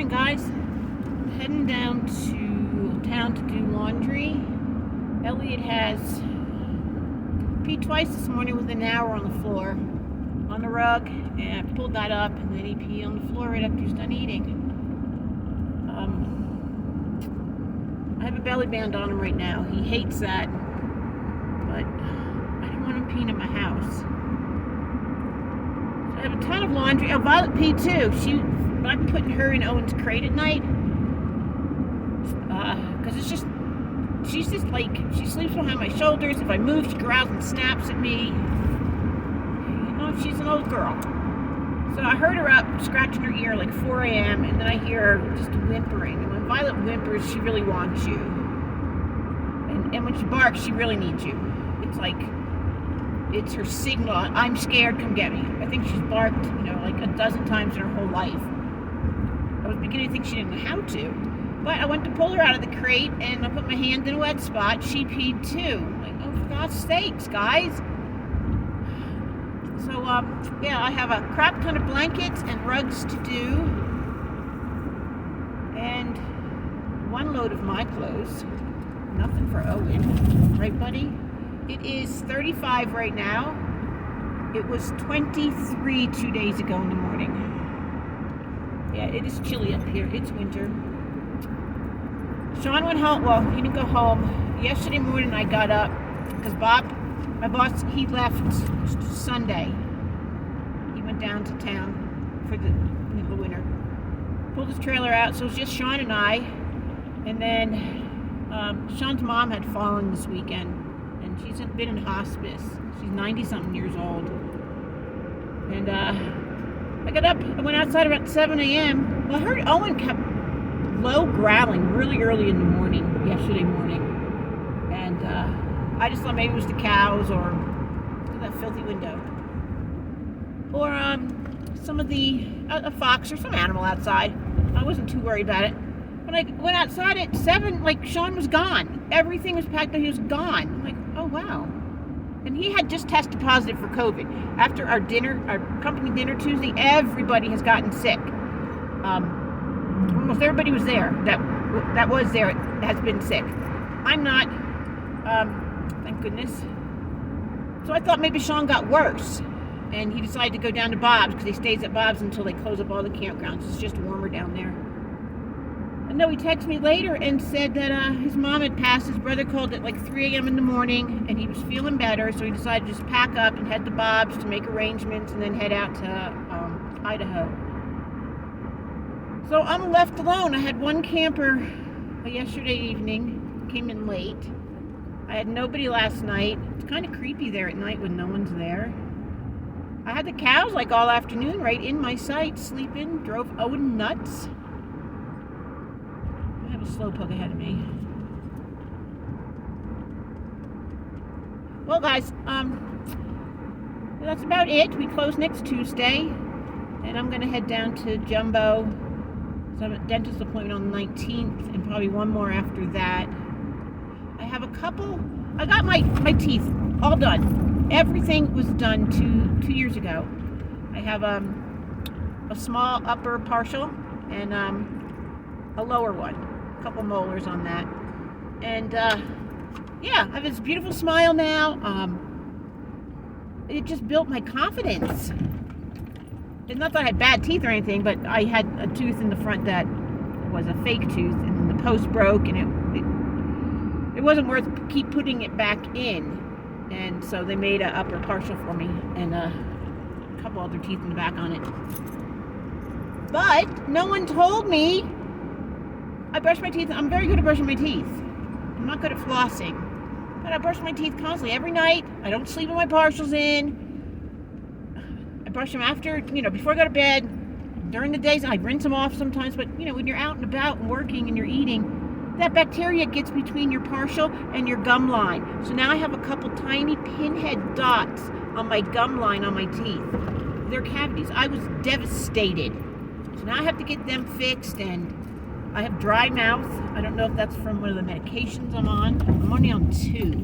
morning, guys. I'm heading down to town to do laundry. Elliot has peed twice this morning with an hour on the floor, on the rug, and I pulled that up, and then he peed on the floor right after he's done eating. I have a belly band on him right now. He hates that, but I don't want him peeing in my house. So I have a ton of laundry. Oh, Violet peed too. I'm putting her in Owen's crate at night because she's just like, she sleeps behind my shoulders. If I move, she growls and snaps at me. You know, she's an old girl. So I heard her up scratching her ear like 4 a.m. and then I hear her just whimpering. And when Violet whimpers, she really wants you. And when she barks, she really needs you. It's like, it's her signal. I'm scared, come get me. I think she's barked, like a dozen times in her whole life. I was beginning to think she didn't know how to. But I went to pull her out of the crate and I put my hand in a wet spot. She peed too. I'm like, oh, for God's sakes, guys. So, I have a crap ton of blankets and rugs to do. And one load of my clothes. Nothing for Owen. Right, buddy? It is 35 right now. It was 23 2 days ago in the morning. Yeah, it is chilly up here. It's winter. Sean went home. Well, he didn't go home. Yesterday morning I got up because Bob, my boss, he left Sunday. He went down to town for the winter. Pulled his trailer out, so it was just Sean and I. And then Sean's mom had fallen this weekend, and she's been in hospice. She's 90-something years old. And I got up, I went outside about 7 a.m. Well, I heard Owen kept low growling really early in the morning, yesterday morning. And I just thought maybe it was the cows or that filthy window. Or some of a fox or some animal outside. I wasn't too worried about it. When I went outside at 7, like, Sean was gone. Everything was packed up, he was gone. I'm like, oh, wow. And he had just tested positive for COVID. After our company dinner Tuesday, everybody has gotten sick. Almost everybody was there that was there has been sick. I'm not, thank goodness. So I thought maybe Sean got worse. And he decided to go down to Bob's because he stays at Bob's until they close up all the campgrounds. It's just warmer down there. And no, he texted me later and said that his mom had passed. His brother called at like 3 a.m. in the morning and he was feeling better. So he decided to just pack up and head to Bob's to make arrangements and then head out to Idaho. So I'm left alone. I had one camper yesterday evening, came in late. I had nobody last night. It's kind of creepy there at night when no one's there. I had the cows like all afternoon right in my sight, sleeping, drove Owen nuts. I have a slowpoke ahead of me. Well, guys, that's about it. We close next Tuesday, and I'm going to head down to Jumbo. So I have a dentist appointment on the 19th, and probably one more after that. I have a couple. I got my teeth all done. Everything was done two years ago. I have a small upper partial and a lower one. A couple molars on that. And I have this beautiful smile now. It just built my confidence. It's not that I had bad teeth or anything, but I had a tooth in the front that was a fake tooth, and the post broke, and it wasn't worth keep putting it back in. And so they made an upper partial for me, and a couple other teeth in the back on it. But no one told me. I brush my teeth. I'm very good at brushing my teeth. I'm not good at flossing, but I brush my teeth constantly every night. I don't sleep with my partials in. I brush them after, before I go to bed. During the days, I rinse them off sometimes. But when you're out and about and working and you're eating, that bacteria gets between your partial and your gum line. So now I have a couple tiny pinhead dots on my gum line on my teeth. They're cavities. I was devastated. So now I have to get them fixed, and I have dry mouth. I don't know if that's from one of the medications I'm on. I'm only on 2.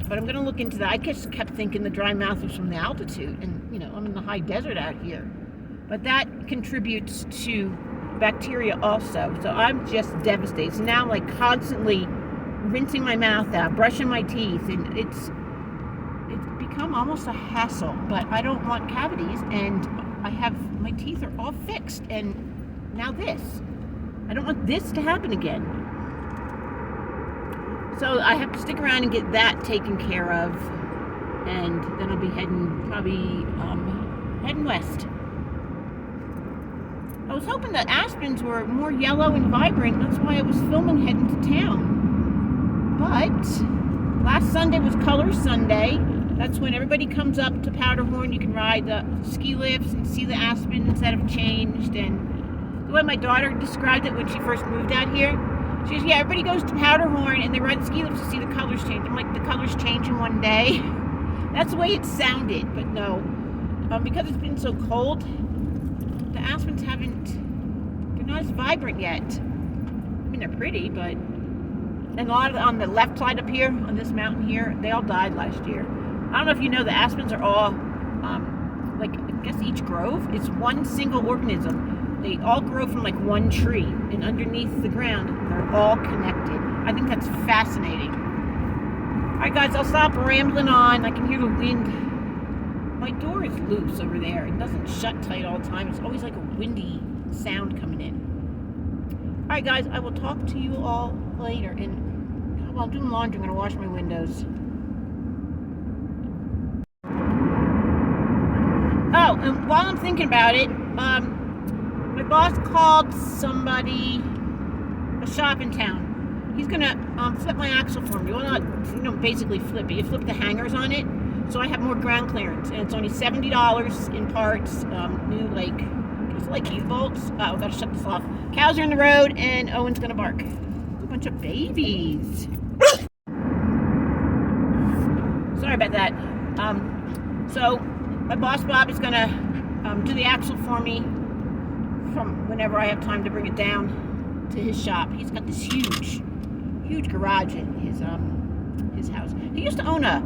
But I'm going to look into that. I just kept thinking the dry mouth was from the altitude. And, I'm in the high desert out here. But that contributes to bacteria also. So I'm just devastated. So now I'm like constantly rinsing my mouth out, brushing my teeth, and it's become almost a hassle. But I don't want cavities, and my teeth are all fixed, and now this. I don't want this to happen again. So I have to stick around and get that taken care of, and then I'll be heading west. I was hoping the aspens were more yellow and vibrant. That's why I was filming heading to town. But last Sunday was Color Sunday. That's when everybody comes up to Powderhorn. You can ride the ski lifts and see the aspens that have changed. And the way my daughter described it when she first moved out here, she says, yeah, everybody goes to Powderhorn and they ride the ski lifts to see the colors change. I'm like, the colors change in one day? That's the way it sounded, but no. Because it's been so cold, the aspens they're not as vibrant yet. I mean, they're pretty, but, and a lot of on the left side up here, on this mountain here, they all died last year. I don't know if you know, the aspens are all, like, I guess each grove is one single organism. They all grow from like one tree, and underneath the ground, they're all connected. I think that's fascinating. All right, guys, I'll stop rambling on. I can hear the wind. My door is loose over there. It doesn't shut tight all the time. It's always like a windy sound coming in. All right, guys, I will talk to you all later. And while I'm doing laundry, I'm going to wash my windows. Oh, and while I'm thinking about it, my boss called somebody, a shop in town. He's going to flip my axle for me. Well, not, basically flip it. You flip the hangers on it. So I have more ground clearance, and it's only $70 in parts. New like U-bolts. Oh, gotta shut this off. Cows are in the road, and Owen's gonna bark. A bunch of babies. Sorry about that. So my boss Bob is gonna do the axle for me from whenever I have time to bring it down to his shop. He's got this huge garage in his house. He used to own a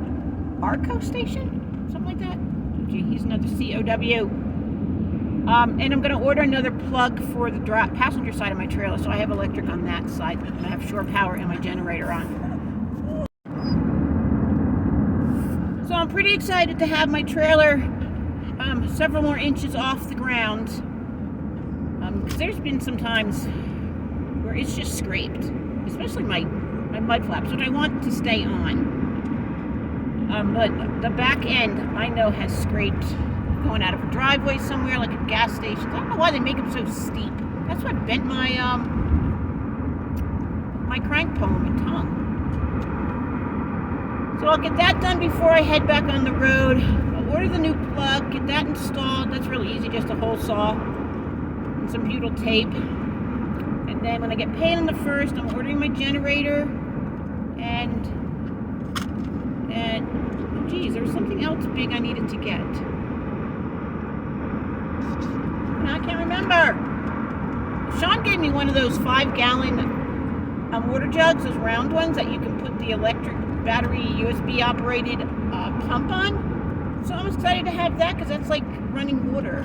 Arco station, something like that. Gee, he's another COW. And I'm going to order another plug for the passenger side of my trailer, so I have electric on that side, and I have shore power and my generator on. So I'm pretty excited to have my trailer several more inches off the ground. Because there's been some times where it's just scraped, especially my mud flaps, which I want to stay on. But the back end, I know, has scraped going out of a driveway somewhere, like a gas station. I don't know why they make them so steep. That's what bent my my crank pole and tongue. So I'll get that done before I head back on the road. I'll order the new plug, get that installed. That's really easy, just a hole saw and some butyl tape. And then when I get paid on the 1st, I'm ordering my generator and geez, there was something else big I needed to get. I can't remember. Sean gave me one of those 5-gallon water jugs, those round ones that you can put the electric battery USB operated pump on. So I'm excited to have that because that's like running water.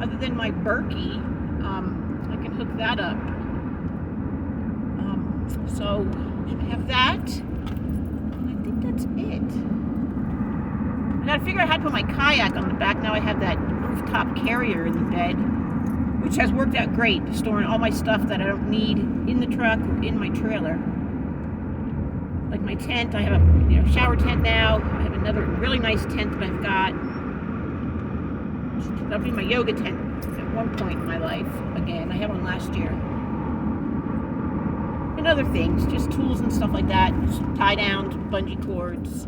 Other than my Berkey, I can hook that up. So I have that. I think that's it. I gotta figure out how to put my kayak on the back. Now I have that rooftop carrier in the bed, which has worked out great, storing all my stuff that I don't need in the truck or in my trailer. Like my tent, I have a shower tent now. I have another really nice tent that I've got. That'll be my yoga tent at one point in my life. Again, I had one last year. And other things, just tools and stuff like that. Just tie downs, bungee cords.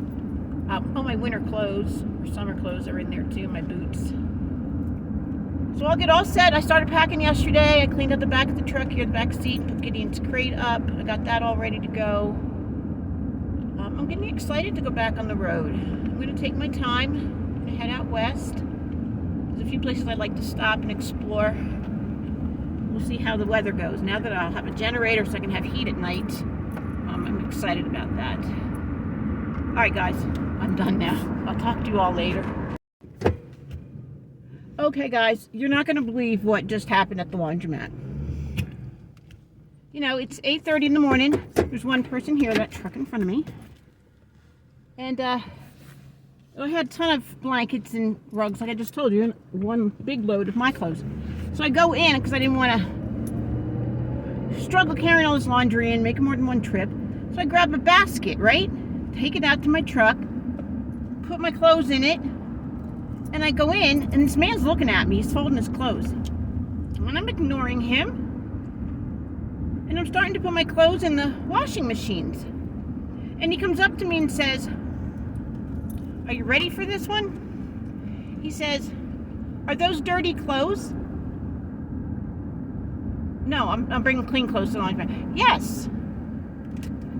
All my winter clothes or summer clothes are in there too, my boots. So I'll get all set. I started packing yesterday. I cleaned up the back of the truck here, the back seat, put Gideon's crate up. I got that all ready to go. I'm getting excited to go back on the road. I'm going to take my time and head out west. There's a few places I'd like to stop and explore. We'll see how the weather goes. Now that I'll have a generator so I can have heat at night, I'm excited about that. All right, guys, I'm done now. I'll talk to you all later. Okay, guys, you're not going to believe what just happened at the laundromat. You know, it's 8:30 in the morning. There's one person here, that truck in front of me. And I had a ton of blankets and rugs, like I just told you, and one big load of my clothes. So I go in because I didn't want to struggle carrying all this laundry and make more than one trip. So I grab a basket, right? Take it out to my truck, put my clothes in it, and I go in, and this man's looking at me. He's folding his clothes. And I'm ignoring him. And I'm starting to put my clothes in the washing machines. And he comes up to me and says, "Are you ready for this one?" He says, "Are those dirty clothes?" "No, I'm bringing clean clothes to the laundry." "Yes.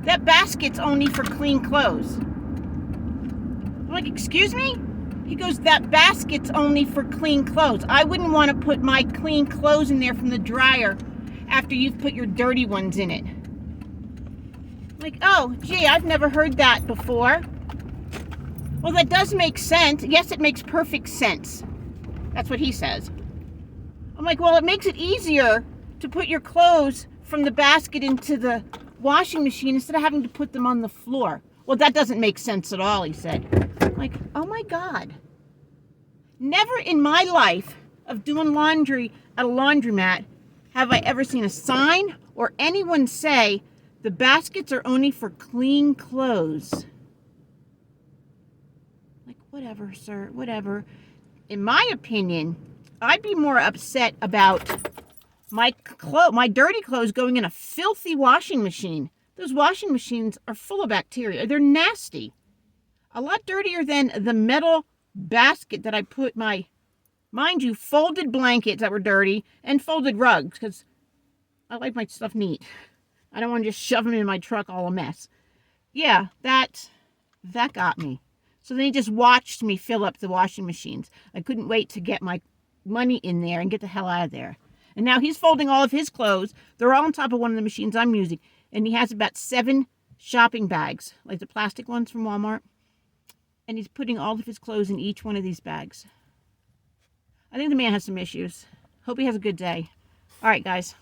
That basket's only for clean clothes." I'm like, "Excuse me?" He goes, "That basket's only for clean clothes. I wouldn't want to put my clean clothes in there from the dryer after you've put your dirty ones in it." I'm like, "Oh, gee, I've never heard that before." "Well, that does make sense. Yes, it makes perfect sense." That's what he says. I'm like, "Well, it makes it easier to put your clothes from the basket into the washing machine instead of having to put them on the floor." "Well, that doesn't make sense at all," he said. I'm like, oh my God. Never in my life of doing laundry at a laundromat have I ever seen a sign or anyone say the baskets are only for clean clothes. Like, whatever, sir, whatever. In my opinion, I'd be more upset about my dirty clothes going in a filthy washing machine. Those washing machines are full of bacteria. They're nasty. A lot dirtier than the metal basket that I put my, mind you, folded blankets that were dirty and folded rugs, because I like my stuff neat. I don't want to just shove them in my truck all a mess. Yeah, that got me. So then he just watched me fill up the washing machines. I couldn't wait to get my money in there and get the hell out of there. And now he's folding all of his clothes. They're all on top of one of the machines I'm using. And he has about 7 shopping bags, like the plastic ones from Walmart. And he's putting all of his clothes in each one of these bags. I think the man has some issues. Hope he has a good day. All right, guys.